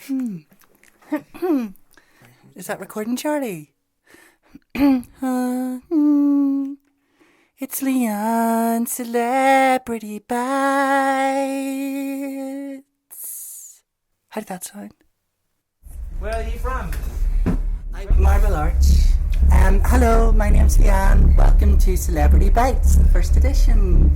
Is that recording, Charlie? It's Leanne, Celebrity Bytes. How did that sound? Where are you from? I'm Marble Arch. Hello, my name's Leanne. Welcome to Celebrity Bytes, the first edition.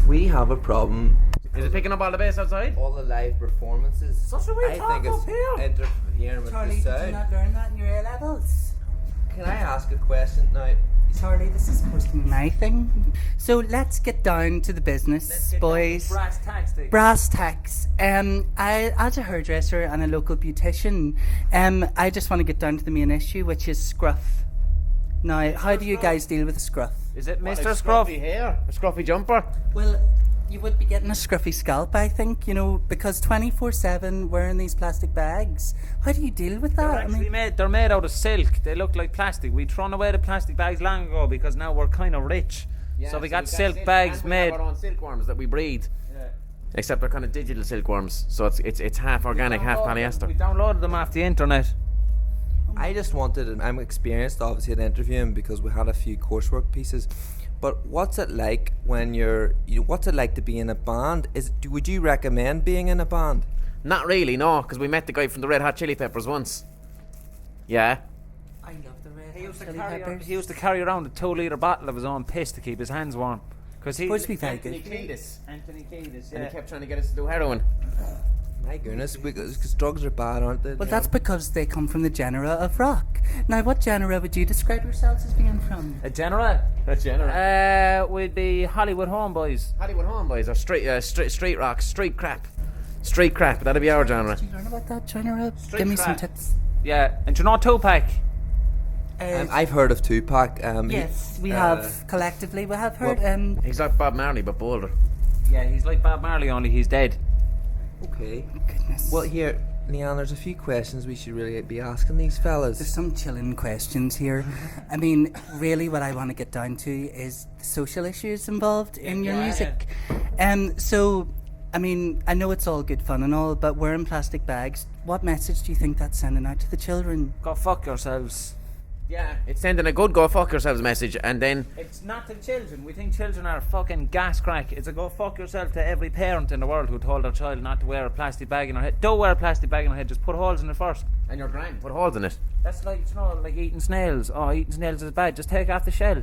We have a problem. Is it picking up all the bass outside? All the live performances. Such a weird I think talk it's up here. interfering with Charlie, the did you sound. not learn that in your A-levels? Can I ask a question now? Charlie, this is supposed to be my thing. So let's get down to the business, boys. Brass tacks, Dick. Brass tacks. As a hairdresser and a local beautician, I just want to get down to the main issue, which is scruff. Now, how do you guys deal with a scruff? Is it What, Mr. a Scruff? scruffy hair? A scruffy jumper? Well, you would be getting a scruffy scalp, I think, because 24/7 wearing these plastic bags. How do you deal with They're that? actually they're made out of silk. They look like plastic. We thrown away the plastic bags long ago because now we're kind of rich. So we got silk bags and made. We have our own silkworms that we breed. Yeah. Except they're kind of digital silkworms, so it's half organic, half polyester. We downloaded them off the internet. I just wanted, I'm experienced obviously at interviewing because we had a few coursework pieces. But what's it like when what's it like to be in a band? Would you recommend being in a band? Not really, no, because we met the guy from the Red Hot Chili Peppers once. Yeah. I love the red He used, to chili carry, peppers. he used to carry around a 2-litre bottle of his own piss to keep his hands warm. Because he Supposed to be very Anthony good. Kiedis. Anthony Kiedis, And yeah. he kept trying to get us to do heroin. My goodness, because drugs are bad, aren't they? Well, that's because they come from the genre of rock. Now, what genre would you describe yourselves as being from? A general? A general. We'd be Hollywood homeboys. Hollywood homeboys or street rock, street crap. Street crap, that'd be our genre. Did you learn about that genre? Give me some crap. tips. Yeah, and do you know Tupac? I've heard of Tupac. Yes, we have collectively. We have heard. He's like Bob Marley, but bolder. Yeah, he's like Bob Marley, only he's dead. Okay. Goodness. Well, here, Leanne, there's a few questions we should really be asking these fellas. There's some chilling questions here. I mean, really, what I want to get down to is the social issues involved in your music. So, I mean, I know it's all good fun and all, but wearing plastic bags, what message do you think that's sending out to the children? Go fuck yourselves. Yeah. It's sending a good go fuck yourselves message, and then It's not to children. We think children are fucking gas crack. It's a go fuck yourself to every parent in the world who told their child not to wear a plastic bag in their head. Don't wear a plastic bag in their head, just put holes in it first. and your grand put holes in it. That's like, like eating snails. Oh, eating snails is bad. Just take off the shell.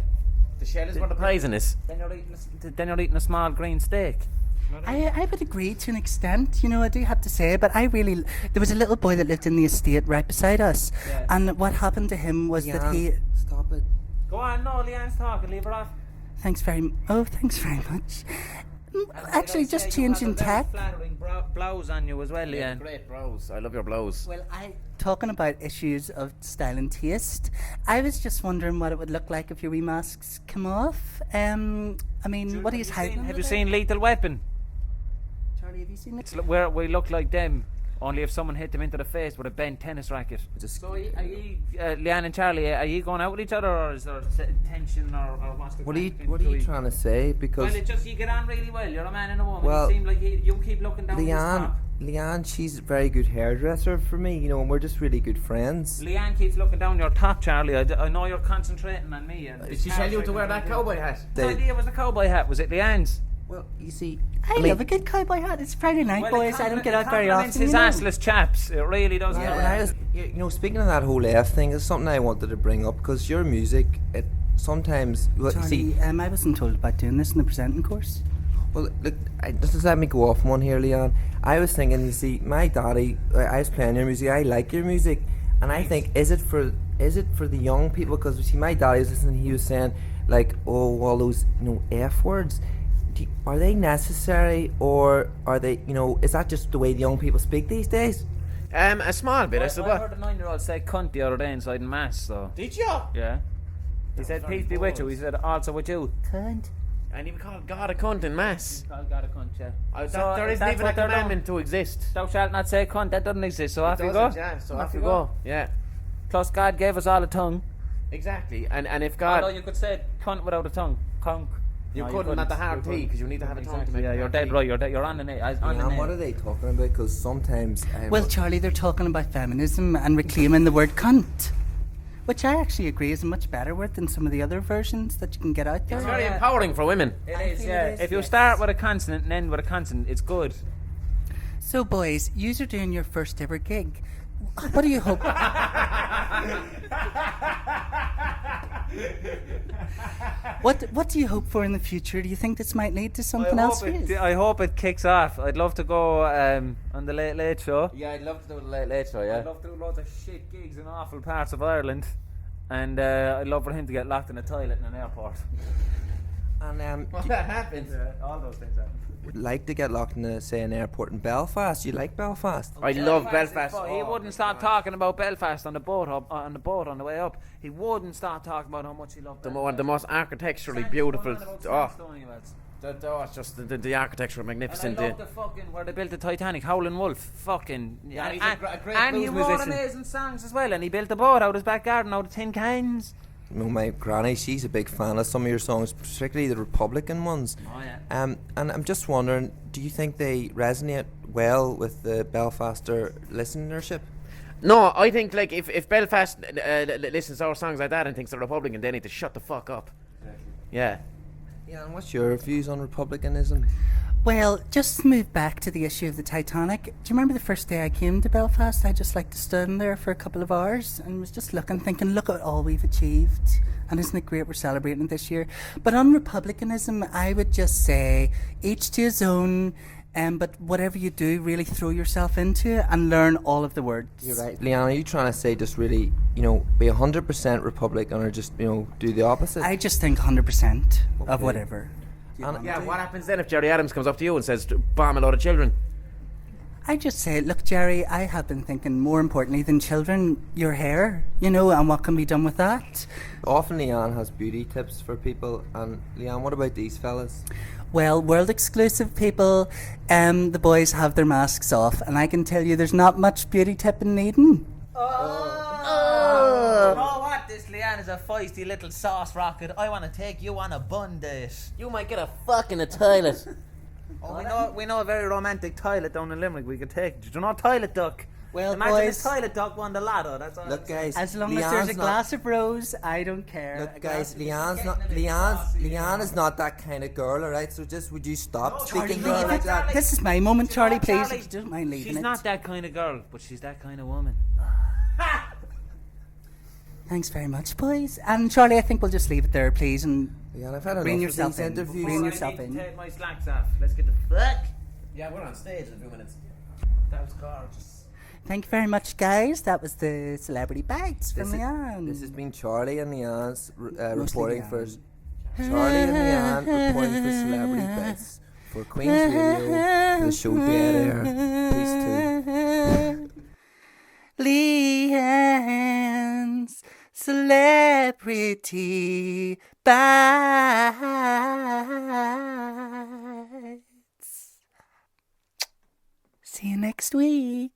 The shell is where the poison is. Then you're eating a small green steak. I would agree to an extent, I do have to say, but there was a little boy that lived in the estate right beside us, Yeah. and what happened to him was that he... Leanne, stop it. Go on, no, Leanne's talking. Leave her off. Thanks very much. Actually, just changing tack. Flattering blouse on you as well, Yeah, Leanne. great blows. I love your blows. Well, talking about issues of style and taste, I was just wondering what it would look like if your wee masks come off. I mean, what are you hiding? Have you seen Lethal Weapon? Charlie, have you seen it? It's where we look like them, only if someone hit them into the face with a bent tennis racket. So are you, Leanne and Charlie, are you going out with each other, or is there tension, or what's the What are crack you between trying to say? Because Well, it's just you get on really well. You're a man and a woman. Well, you seem like you keep looking down this top. Leanne, she's a very good hairdresser for me, and we're just really good friends. Leanne keeps looking down your top, Charlie. I know you're concentrating on me. And Did she tell you to wear that cowboy hat? The idea was the cowboy hat. Was it Leanne's? Well, you see, I love a good cowboy hat. It's Friday night, boys. I don't get out very often. His assless chaps. It really does. yeah, when I was, speaking of that whole F thing, it's something I wanted to bring up because your music, it sometimes, well, you see, Charlie, I wasn't told about doing this in the presenting course. well, look, just let me go off one here, Leanne. I was thinking, you see, my daddy, I was playing your music, I like your music, and I think, is it for the young people? Because, you see, my daddy was listening, he was saying, like, oh, all those, F words. Are they necessary, or are they, is that just the way the young people speak these days? A small bit, I I suppose. heard a 9-year-old say cunt the other day inside in mass. So Did you? yeah, he said peace be with you. He said also with you. Cunt. And he would call God a cunt in mass. God a cunt, yeah. There isn't that's even a what they're doing. commandment to exist. Thou shalt not say cunt. That doesn't exist. So off you go. Doesn't, yeah, so off you go. Yeah, Plus God gave us all a tongue. exactly. And if Although God, you could say cunt without a tongue. Conk. You No, couldn't at the hard tea because you need to have a tongue to Exactly, make yeah, the you're hard dead tea. right. You're on the nail. On the Leanne, what nail. are they talking about? Because sometimes Well, Charlie, they're talking about feminism and reclaiming the word cunt, which I actually agree is a much better word than some of the other versions that you can get out there. It's very empowering for women. It I is, feel yeah. it is, If you yes. start with a consonant and end with a consonant, it's good. So, boys, yous are doing your first ever gig. What do you hope? What do you hope for in the future? Do you think this might lead to something else? for yous? I hope it kicks off. I'd love to go on the Late Late Show. Yeah, I'd love to do a late show, yeah. I'd love to do loads of shit gigs in awful parts of Ireland. And I'd love for him to get locked in a toilet in an airport. and Well, that happens. All those things happen. would like to get locked in, say, an airport in Belfast. You like Belfast? I love Belfast. He wouldn't stop talking about Belfast on the boat on the way up. He wouldn't stop talking about how much he loved The most architecturally beautiful. It's just the architecture magnificent. And I love the fucking where they built the Titanic, Howlin' Wolf. Fucking Yeah, he's a great and he blues wrote musician. amazing songs as well. And he built a boat out of his back garden out of tin cans. You know, my granny, she's a big fan of some of your songs, particularly the Republican ones. Oh yeah. And I'm just wondering, do you think they resonate well with the Belfaster listenership? No, I think like if Belfast listens to our songs like that and thinks they're Republican, they need to shut the fuck up. Yeah. Yeah, and what's your views on republicanism? Well, just to move back to the issue of the Titanic. Do you remember the first day I came to Belfast? I just like to stand there for a couple of hours and was just thinking, look at all we've achieved. And isn't it great we're celebrating this year? But on republicanism, I would just say each to his own. But whatever you do, really throw yourself into it and learn all of the words. You're right. Leanne, are you trying to say just really, be 100% Republican or just, do the opposite? I just think 100% of Okay. whatever. Yeah, what happens then if Jerry Adams comes up to you and says, bomb a lot of children? I just say, look, Jerry, I have been thinking more importantly than children, your hair, and what can be done with that. Often Leanne has beauty tips for people. And Leanne, what about these fellas? Well, world exclusive people, the boys have their masks off, and I can tell you there's not much beauty tip in needing. You know what? This Leanne is a feisty little sauce rocket. I want to take you on a bun date. You might get a fuck in a toilet. We know a very romantic toilet down in Limerick we could take. Do you know toilet duck? Well, Imagine boys, this toilet duck won the ladder. That's all. Look, guys, as long as there's a Leanne's glass of rose, I don't care. Look, A glass guys, of- Leanne is not that kind of girl, alright? So just would you stop Charlie, speaking to her leave like it. that? This is my moment, Charlie, please. Charlie, If you don't mind leaving She's it. not that kind of girl, but she's that kind of woman. Thanks very much, boys. And Charlie, I think we'll just leave it there, please, and Leanne, I've had Bring enough of yourself these in. interviews. Bring I yourself need in. to take my slacks off. Let's get the fuck. Yeah, we're on stage in a few minutes. That was gorgeous. thank you very much, guys. That was the Celebrity Bytes from Leanne. This has been Charlie and Leanne's Mostly reporting Leanne. for Charlie and Leanne reporting for Celebrity Bits for Queen's Radio. The show dead air. Peace too. Leanne's Celebrity Bytes. See you next week.